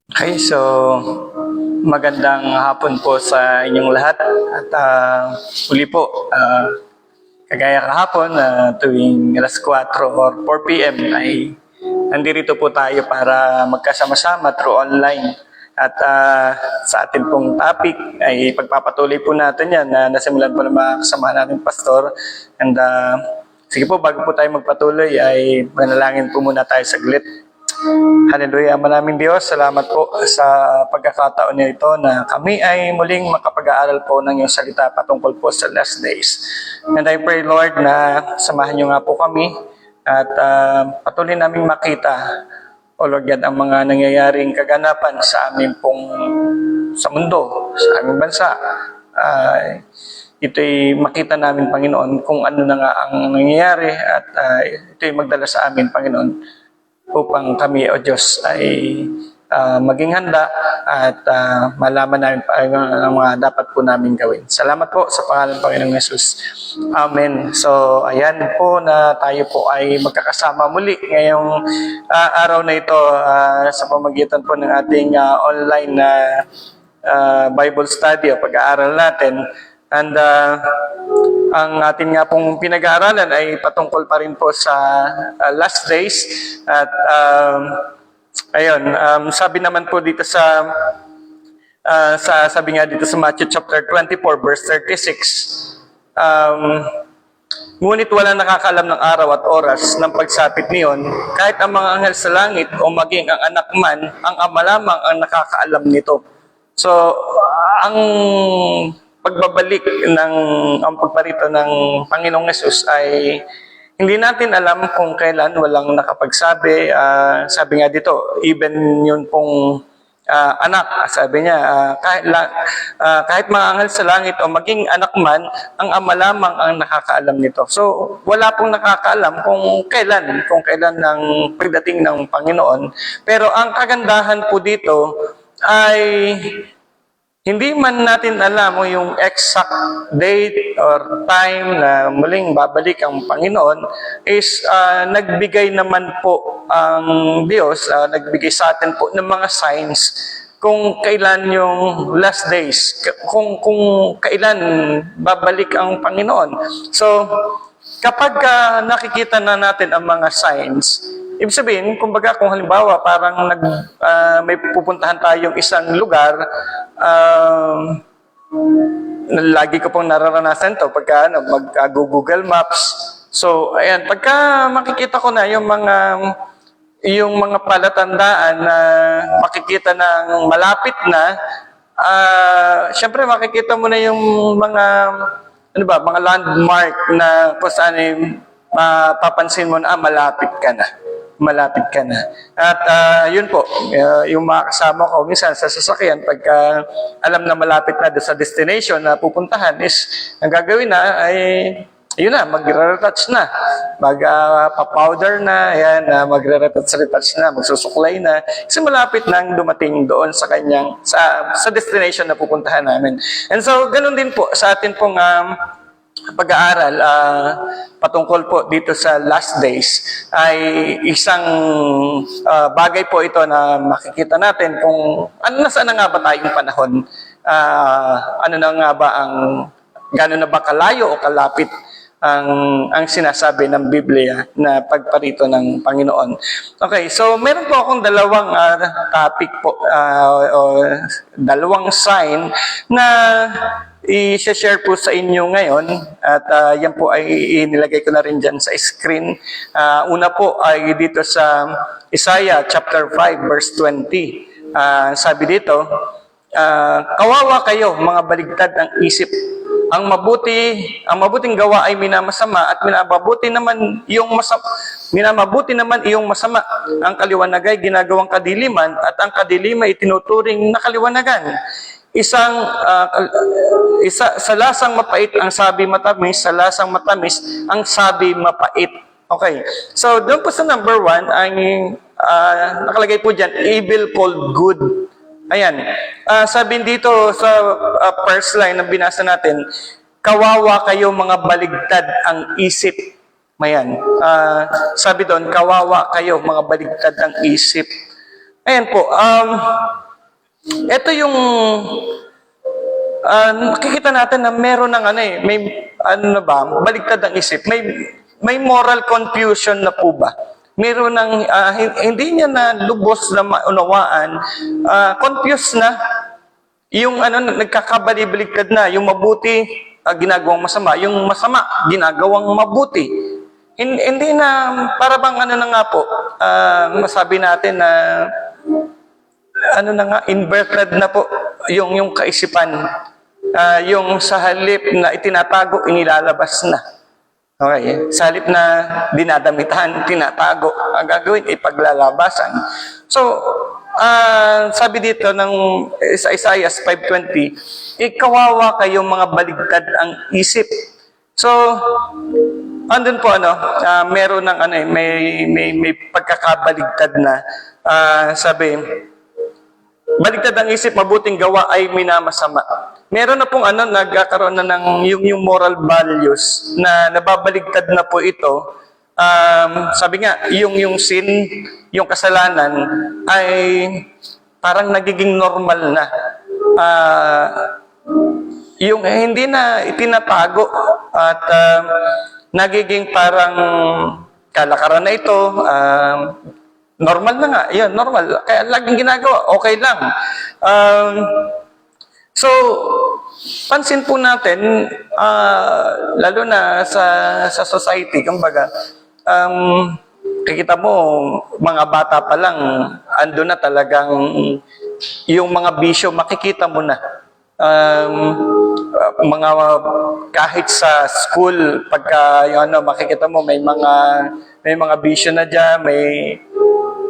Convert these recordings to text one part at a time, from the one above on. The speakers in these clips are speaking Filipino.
Okay, so magandang hapon po sa inyong lahat at uli po, kagaya kahapon tuwing alas 4 or 4 p.m. ay nandito po tayo para magkasama-sama through online. At sa ating pong topic ay pagpapatuloy po natin yan na nasimulan po ng mga kasama natin pastor. And sige po, bago po tayo magpatuloy ay manalangin po muna tayo saglit. Hallelujah, maraming Diyos. Salamat po sa pagkakataon nito na kami ay muling makapag-aaral po ng iyong salita patungkol po sa last days. And I pray, Lord, na samahan niyo nga po kami at patuloy naming makita, O Lord God, ang mga nangyayaring kaganapan sa amin pong sa mundo, sa aming bansa. Ito'y makita namin, Panginoon, kung ano na nga ang nangyayari at ito'y magdala sa amin, Panginoon, upang kami, O Diyos, ay maging handa at malaman namin ang mga dapat po namin gawin. Salamat po sa pangalan ng Panginoong Yesus. Amen. So, ayan po na tayo po ay magkakasama muli ngayong araw na ito sa pamamagitan po ng ating online na Bible study o pag-aaral natin. And ang ating nga pong pinag-aaralan ay patungkol pa rin po sa last days. At ayun, sabi naman po dito sabi nga dito sa Matthew chapter 24 verse 36, ngunit wala nakakaalam ng araw at oras ng pagsapit niyon, kahit ang mga anghel sa langit o maging ang anak man, ang Ama lamang ang nakakaalam nito. So, ang pagbabalik ang pagparito ng Panginoong Yesus ay hindi natin alam kung kailan, walang nakapagsabi. Sabi nga dito, even yun pong anak, sabi niya, kahit mga anghel sa langit o maging anak man, ang Ama lamang ang nakakaalam nito. So, wala pong nakakaalam kung kailan ng pagdating ng Panginoon. Pero ang kagandahan po dito ay hindi man natin alam yung exact date or time na muling babalik ang Panginoon, is nagbigay naman po ang Diyos, nagbigay sa atin po ng mga signs kung kailan yung last days, kung kailan babalik ang Panginoon. So, kapag nakikita na natin ang mga signs, ibig sabihin, kumbaga kung halimbawa parang may pupuntahan tayong isang lugar, lagi ko pong nararanasan to pagka mag-Google Maps. So, ayan, pagka makikita ko na yung mga palatandaan na makikita ng malapit na, syempre makikita mo na yung mga mga landmark na kung saan mapapansin mo na malapit ka na. At yun po, yung mga kasama ko minsan sa sasakyan, pagka alam na malapit na doon sa destination na pupuntahan, is ang gagawin na ay yun na, magre-retouch na, magpa-powder na, yan, magre-retouch na, magsusuklay na, kasi malapit nang dumating doon sa kanyang sa destination na pupuntahan namin. And so, ganun din po sa atin pong pag-aaral patungkol po dito sa last days ay isang bagay po ito na makikita natin kung nasaan na nga ba tayong panahon, ano na nga ba gano'n na ba kalayo o kalapit ang sinasabi ng Biblia na pagparito ng Panginoon. Okay, so meron po akong dalawang topic po, o dalawang sign na i-share po sa inyo ngayon, at yan po ay inilagay ko na rin dyan sa screen. Una po ay dito sa Isaiah chapter 5 verse 20. Sabi dito, kawawa kayo mga baligtad ang isip. Ang mabuting gawa ay minamasama at minamabuti naman iyong masama. Ang kaliwanag ay ginagawang kadiliman at ang kadiliman ay tinuturing na kaliwanagan. Sa lasang mapait ang sabi matamis, sa lasang matamis ang sabi mapait. Okay. So, doon po sa number 1, ang nakalagay po dyan, evil called good. Ayan. Sabi dito sa first line na binasa natin, kawawa kayo mga baligtad ang isip. Ayan. Sabi doon, kawawa kayo mga baligtad ang isip. Ayan po, ito yung makikita natin na meron ng may ano na ba, baligtad ang isip. May moral confusion na po ba? Meron ng hindi niya na lubos na maunawaan, confused na. Yung nagkakabalibaligtad na, yung mabuti ginagawang masama, yung masama ginagawang mabuti. Hindi na para bang na nga po, masabi natin na inverted na po yung kaisipan. Yung sa halip na itinatago, inilalabas na. Okay? Sa halip na dinadamitan, tinatago, ang gagawin ay paglalabasan. So, sabi dito sa Isaiah 5:20, ikawawa kayong mga baligtad ang isip. So, andun po meron ng may pagkakabaligtad na sabi, baligtad ang isip, mabuting gawa ay minamasama. Meron na pong nagkakaroon na ng yung moral values na nababaligtad na po ito. Sabi nga, yung sin, yung kasalanan ay parang nagiging normal na. Yung hindi na itinatago at nagiging parang kalakaran na ito, normal na nga. Yan, normal. Kaya laging ginagawa, okay lang. So, pansin po natin, lalo na sa society, kumbaga, kikita mo, mga bata pa lang, ando na talagang yung mga bisyo, makikita mo na. Mga kahit sa school, pagka makikita mo, may mga bisyo na dyan, may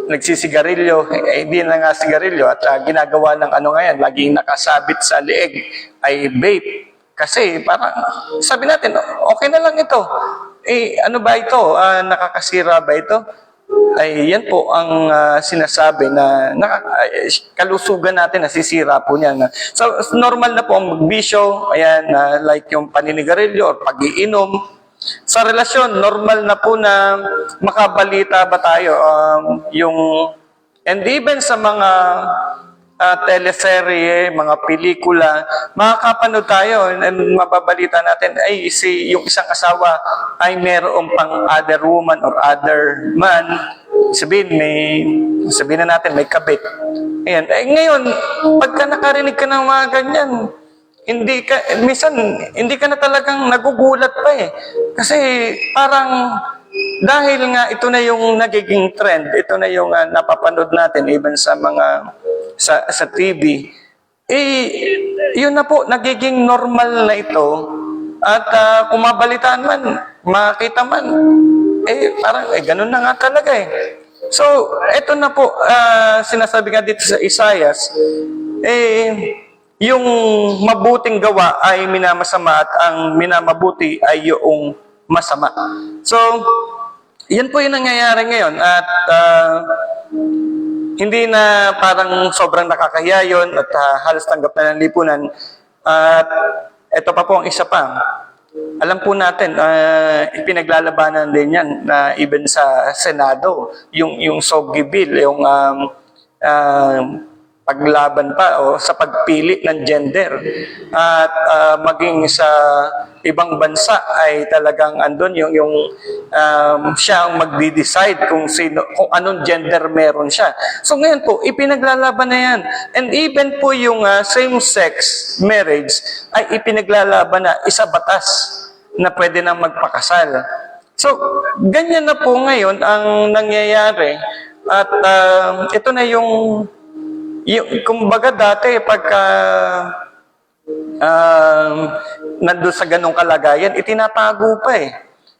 nagsisigarilyo, hindi na nga sigarilyo at ginagawa ng ngayon, laging nakasabit sa leeg ay vape. Kasi parang sabi natin, okay na lang ito. Ano ba ito? Nakakasira ba ito? Ay yan po ang sinasabi na kalusugan natin, nasisira po niyan. So normal na po ang magbisyo, ayan, like yung paninigarilyo or pag-iinom. Sa relasyon, normal na po na makabalita ba tayo and even sa mga teleserye, mga pelikula, makakapanood tayo and mababalita natin ay yung isang asawa ay mayroong pang other woman or other man. Sabihin na natin may kabit. Ayan. Ngayon, pagka nakarinig ka ng mga ganyan, minsan, hindi ka na talagang nagugulat pa eh. Kasi parang, dahil nga ito na yung nagiging trend, ito na yung napapanood natin even sa sa TV, yun na po, nagiging normal na ito. At kung mabalitaan man, makita man, parang, ganun na nga talaga eh. So, ito na po, sinasabi nga dito sa Isaiah, yung mabuting gawa ay minamasama at ang minamabuti ay yung masama. So, yan po yung nangyayari ngayon at hindi na parang sobrang nakakahiya yun at halos tanggap na ng lipunan. At ito pa po ang isa pa. Alam po natin, ipinaglalabanan din yan na even sa Senado, yung SOGI bill, yung paglaban pa o sa pagpili ng gender at maging sa ibang bansa ay talagang andun yung siya ang magde-decide kung anong gender meron siya. So ngayon po ipinaglalaban na yan, and even po yung same-sex marriage ay ipinaglalaban na, isa batas na pwede nang magpakasal. So ganyan na po ngayon ang nangyayari at ito na yung kumbaga dati pagka nandun sa ganong kalagayan, itinatago pa eh.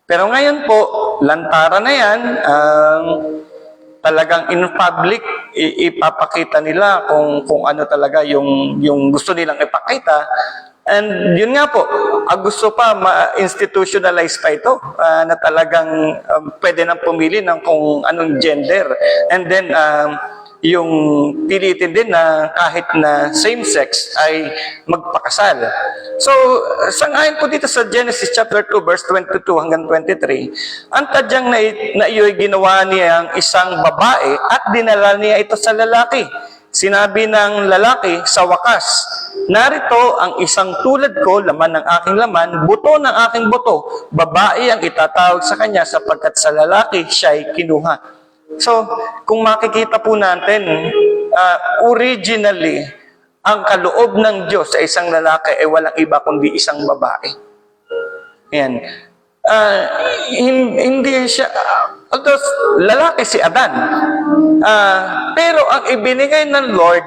Pero ngayon po, lantaran na yan, talagang in public, ipapakita nila kung ano talaga yung gusto nilang ipakita. And yun nga po, gusto pa ma-institutionalize pa ito, na talagang pwede nang pumili ng kung anong gender. And then, yung pilitin din na kahit na same-sex ay magpakasal. So, sangayon po dito sa Genesis chapter 2, verse 22 hanggang 23, ang tadyang na iyo'y ginawa niya ang isang babae at dinala niya ito sa lalaki. Sinabi ng lalaki, sa wakas, narito ang isang tulad ko, laman ng aking laman, buto ng aking buto, babae ang itatawag sa kanya sapagkat sa lalaki siya'y kinuha. So, kung makikita po natin, originally, ang kaloob ng Diyos sa isang lalaki ay walang iba kundi isang babae. Yan. Hindi siya, although lalaki si Adan, pero ang ibinigay ng Lord,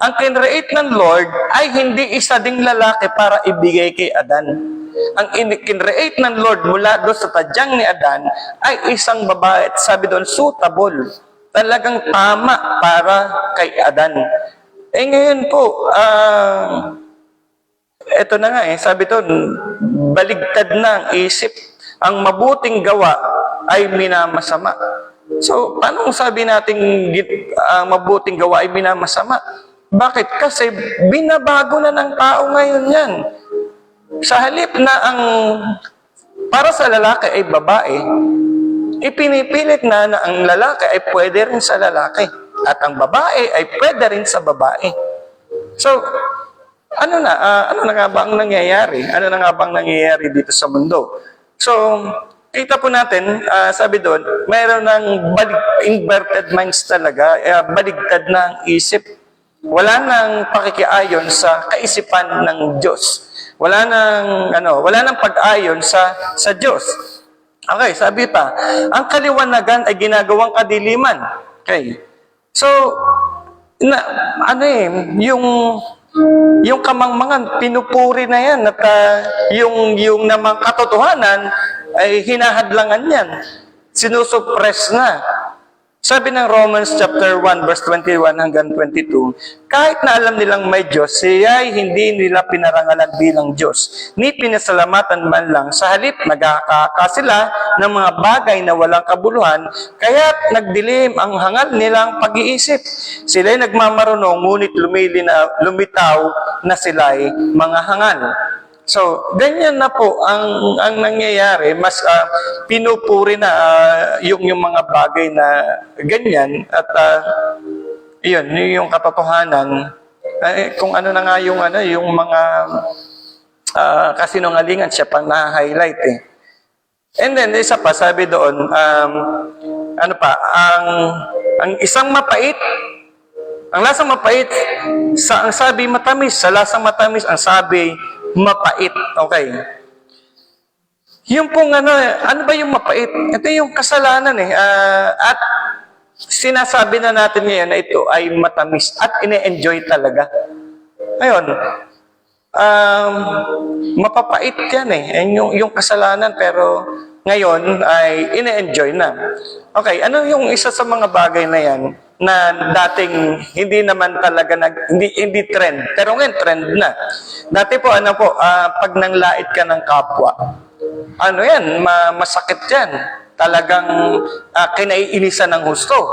ang kinreate ng Lord ay hindi isa ding lalaki para ibigay kay Adan. Ang kinreate ng Lord mula doon sa tadyang ni Adan ay isang babae. At sabi doon, suitable. Talagang tama para kay Adan. Ngayon po, eto na nga sabi doon, baligtad na ang isip. Ang mabuting gawa ay minamasama. So, paano sabi natin mabuting gawa ay minamasama? Bakit? Kasi binabago na ng tao ngayon yan. Sa halip na ang para sa lalaki ay babae, ipinipilit na ang lalaki ay pwede rin sa lalaki at ang babae ay pwede rin sa babae. So, ano na nga ba ang nangyayari? Ano na nga bang nangyayari dito sa mundo? So, kita po natin, sabi doon, mayroon ng inverted minds talaga, baligtad na ang isip. Wala nang pakikiayon sa kaisipan ng Diyos. Wala nang pag-ayon sa Diyos. Okay, sabi pa, ang kaliwanagan ay ginagawang kadiliman. Okay. So, yung kamangmangan, pinupuri na yan at yung namang katotohanan ay hinahadlangan yan. Sinusuppress na. Sabi ng Romans chapter 1 verse 21 hanggang 22, kahit na alam nilang may Diyos, siya ay hindi nila pinarangalan bilang Diyos, ni pinasalamatan man lang. Sa halip, nagkakaka sila ng mga bagay na walang kabuluhan, kaya't nagdilim ang hangal nilang pag-iisip. Sila'y nagmamarunong, ngunit lumitaw na sila'y mga hangal. So, ganyan na po ang nangyayari. Mas pinupuri na yung mga bagay na ganyan at yun, yung katotohanan. Kung ano na nga yung mga kasinungalingan siya pang na-highlight And then, isa pa, sabi doon, ang isang mapait, ang lasang mapait, ang sabi matamis, sa lasang matamis, ang sabi mapait. Okay. Yung pong ano ba yung mapait? Ito yung kasalanan at sinasabi na natin ngayon na ito ay matamis at ine-enjoy talaga. Ngayon, mapapait yan yung kasalanan pero ngayon ay ine-enjoy na. Okay, ano yung isa sa mga bagay na yan na dating hindi naman talaga hindi trend, pero ngayon trend na. Dati po pag nanglait ka ng kapwa, yan, masakit yan. Talagang kinaiinisan ng husto.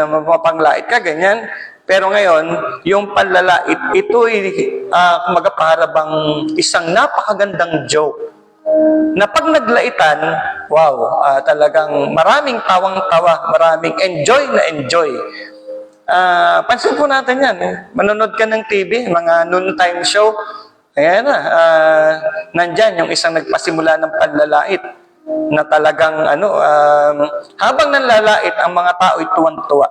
Mapanglait ka, ganyan. Pero ngayon, yung panlalait, ito'y parang isang napakagandang joke. Na pag naglaitan, wow, talagang maraming tawang-tawa, maraming enjoy na enjoy. Pansin po natin yan. Manonood ka ng TV, mga noontime show, ayan nandyan yung isang nagpasimula ng panlalait na talagang habang nanlalait, ang mga tao'y tuwan-tuwa.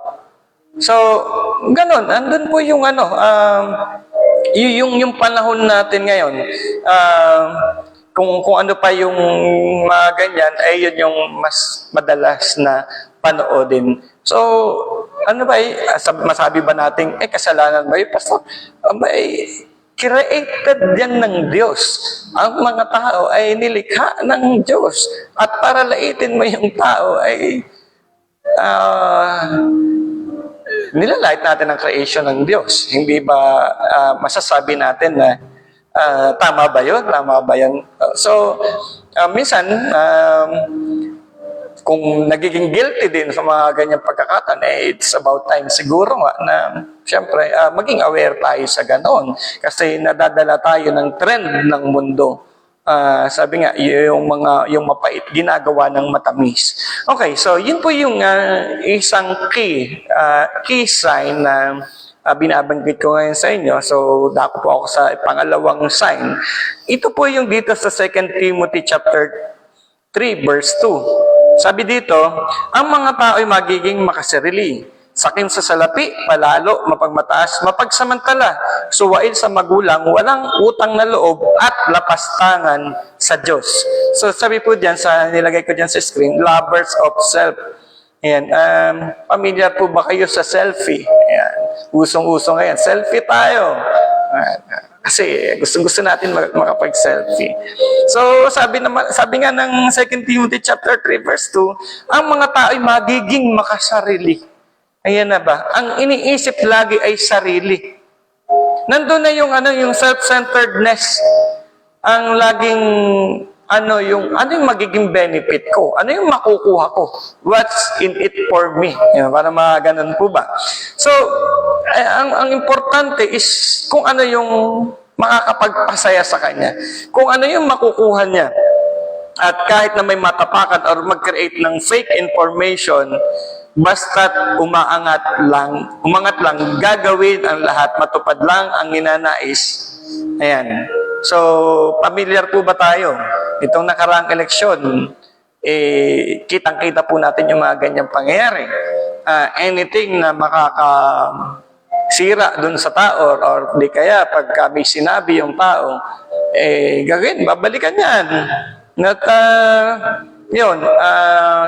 So, ganun, andun po yung yung panahon natin ngayon. Kung ano pa yung mga ganyan, ay yun yung mas madalas na panoodin. So, masabi ba natin, kasalanan ba yun? Pastor, created yan ng Diyos. Ang mga tao ay nilikha ng Diyos. At para laitin mo yung tao ay nilalait natin ang creation ng Diyos. Hindi ba masasabi natin na tama ba yun? Tama ba yan? So, minsan, kung nagiging guilty din sa mga ganyang pagkakataon, it's about time siguro nga na siyempre maging aware tayo sa ganon. Kasi nadadala tayo ng trend ng mundo. Sabi nga, yung mapait, ginagawa ng matamis. Okay, so yun po yung isang key sign na binabanggit ko ngayon sa inyo. So, dako po ako sa pangalawang sign. Ito po yung dito sa 2 Timothy chapter 3, verse 2. Sabi dito, ang mga tao ay magiging makasarili, sakim sa salapi, palalo, mapagmataas, mapagsamantala, suwain sa magulang, walang utang na loob, at lapastangan sa Diyos. So sabi po dyan, nilagay ko dyan sa screen, lovers of self. Ayan, familiar po ba kayo sa selfie? Ayan, usong-usong ngayon, selfie tayo. Kasi gusto natin makapag-selfie. So sabi nga ng 2 Timothy chapter 3 verse 2, ang mga tao ay magiging makasarili. Ayan na ba? Ang iniisip lagi ay sarili. Nandun na yung self-centeredness. Ang laging ano yung magiging benefit ko? Ano yung makukuha ko? What's in it for me? Yan, para ganun po ba? So, ang importante is kung ano yung makakapagpasaya sa kanya. Kung ano yung makukuha niya. At kahit na may matapakan or mag-create ng fake information, basta't umangat lang, gagawin ang lahat, matupad lang ang ninanais. Ayan. So, familiar po ba tayo? Itong nakaraang eleksyon, kitang-kita po natin yung mga ganyang pangyayari. Anything na makakasira dun sa tao or di kaya pagka may sinabi yung tao, gagawin, babalikan yan. At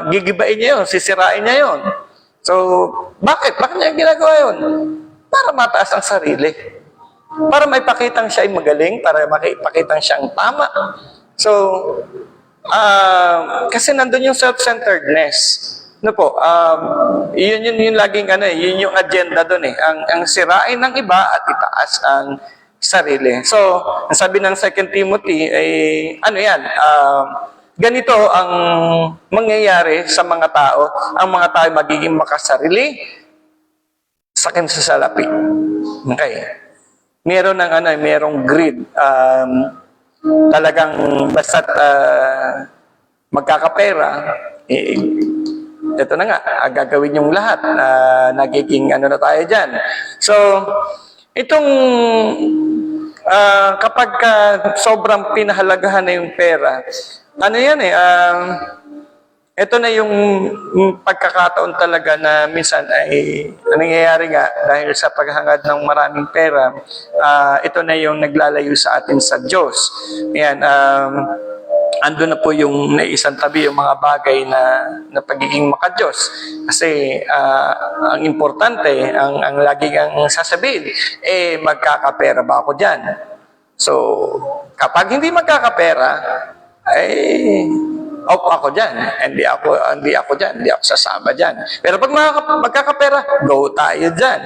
gigibain niya yun, sisirain niya yun. So, bakit? Bakit niya ginagawa yun? Para mataas ang sarili. Para maipakitang siya ay magaling, para maipakitang siya ang tama. So, kasi nandun yung self-centeredness. Ano po, yun laging yun yung agenda doon eh. Ang sirain ng iba at itaas ang sarili. So, ang sabi ng 2 Timothy ay, ganito ang mangyayari sa mga tao. Ang mga tao ay magiging makasarili, sakim sa salapi. Okay. Merong greed. Talagang basta't magkakapera, ito na nga, gagawin yung lahat. Nagiging na tayo dyan. So, itong kapag sobrang pinahalagahan na yung pera, ito na yung pagkakataon talaga na minsan ay nangyayari nga dahil sa paghangad ng maraming pera, ito na yung naglalayo sa atin sa Diyos. Ayan, ando na po yung naisang tabi yung mga bagay na pagiging maka-Diyos. Kasi ang importante, ang laging ang sasabihin, magkakapera ba ako dyan? So, kapag hindi magkakapera, off ako dyan. Hindi ako dyan. Hindi ako sasama dyan. Pero pag magkakapera, go tayo dyan.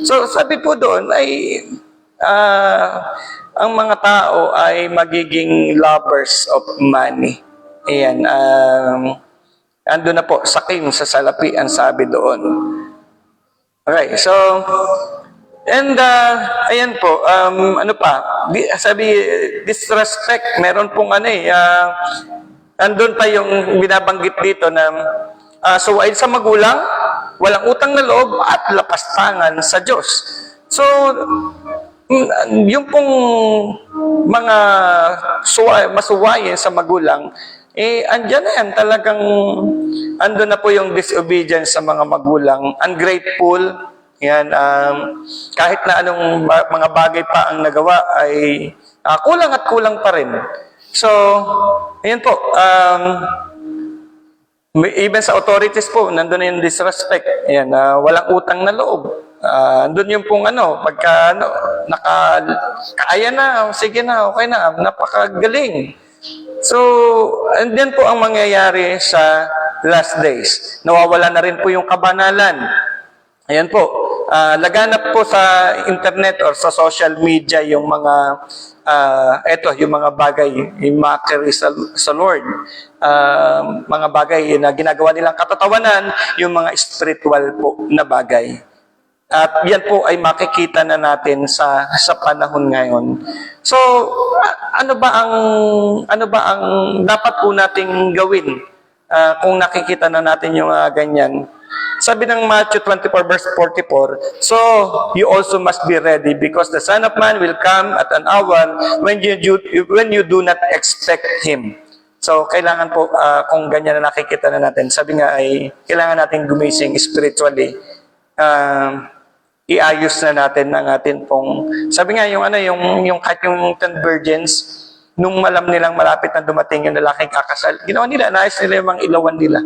So, sabi po doon ay ang mga tao ay magiging lovers of money. Ayan. Ando na po, sakim sa salapi ang sabi doon. Okay, so, and ayan po, sabi, disrespect, meron pong andun pa yung binabanggit dito na suwain sa magulang, walang utang na loob, at lapastangan sa Diyos. So, yung pong mga masuwayin sa magulang, andyan na yan, talagang andun na po yung disobedience sa mga magulang, ungrateful, yan, kahit na anong mga bagay pa ang nagawa ay kulang at kulang pa rin. So, ayan po, even sa authorities po, nandun na yung disrespect. Ayan, walang utang na loob. Andun yung pong pagka kaya na, sige na, okay na, napakagaling. So, andyan po ang mangyayari sa last days. Nawawala na rin po yung kabanalan. Ayan po, laganap po sa internet or sa social media yung mga yung mga bagay, yung mockery sa Lord. Mga bagay na ginagawa nilang katatawanan, yung mga spiritual po na bagay. At yan po ay makikita na natin sa panahon ngayon. So, ano ba ang dapat po nating gawin kung nakikita na natin yung ganyan? Sabi ng Matthew 24 verse 44, so you also must be ready because the Son of Man will come at an hour when you do not expect Him. So, kailangan po, kung ganyan na nakikita na natin, sabi nga ay, kailangan natin gumising spiritually. Iayos na natin ang atin pong, sabi nga, yung kahit yung 10 virgins, nung malam nilang malapit na dumating yung lalaking kakasal, ginawa nila, naayos nila yung mga ilawan nila.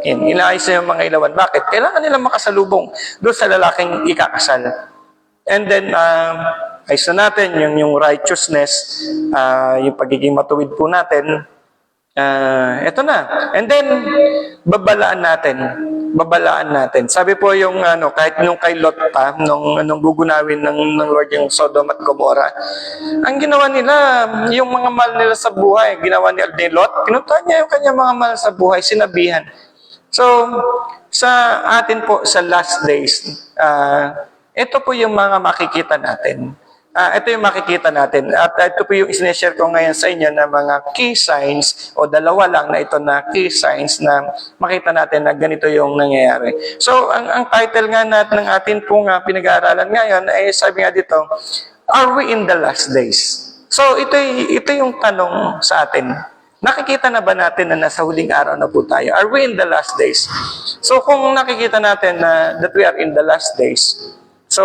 Inaayos na yung mga ilawan. Bakit? Kailangan nilang makasalubong doon sa lalaking ikakasal. And then, ayos na natin yung righteousness, yung pagiging matuwid po natin, eto na. And then, babalaan natin. Sabi po yung kahit nung kay Lot pa, nung gugunawin ng Lord yung Sodom at Gomorrah, ang ginawa nila, yung mga mahal nila sa buhay, ginawa ni Lot, pinuntahan niya yung kanyang mga mahal sa buhay, sinabihan. So, sa atin po, sa last days, ito po yung mga makikita natin. Ito yung makikita natin. At ito po yung isineshare ko ngayon sa inyo na mga key signs o dalawa lang na ito na key signs na makita natin na ganito yung nangyayari. So, ang title nga natin ng atin pong pinag-aaralan ngayon ay sabi nga dito, are we in the last days? So, ito yung tanong sa atin. Nakikita na ba natin na nasa huling araw na po tayo? Are we in the last days? So, kung nakikita natin na that we are in the last days, so,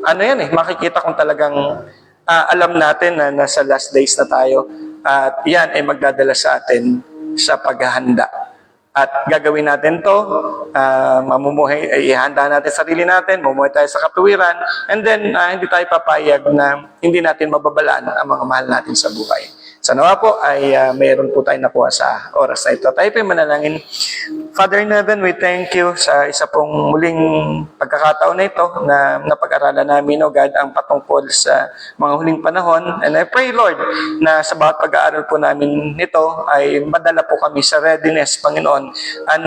makikita kung talagang alam natin na nasa last days na tayo at yan ay magdadala sa atin sa paghahanda. At gagawin natin to, ihanda natin sarili natin, mamumuhay tayo sa katuwiran, and then hindi tayo papayag na hindi natin mababalaan ang mga mahal natin sa buhay. Sa nawa po ay mayroon po tayong nakuha sa oras na ito. Tayo po manalangin. Father in heaven, we thank you sa isa pong muling pagkakataon na ito na napag-aralan namin, O God, ang patungkol sa mga huling panahon. And I pray, Lord, na sa bawat pag-aaral po namin nito ay madala po kami sa readiness, Panginoon, and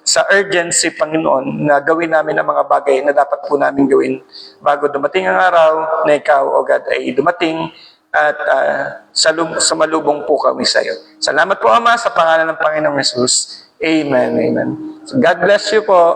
sa urgency, Panginoon, na gawin namin ang mga bagay na dapat po namin gawin bago dumating ang araw na ikaw, O God, ay dumating at sumalubong po kami sa iyo. Salamat po, Ama, sa pangalan ng Panginoong Jesus. Amen. Amen. So God bless you po.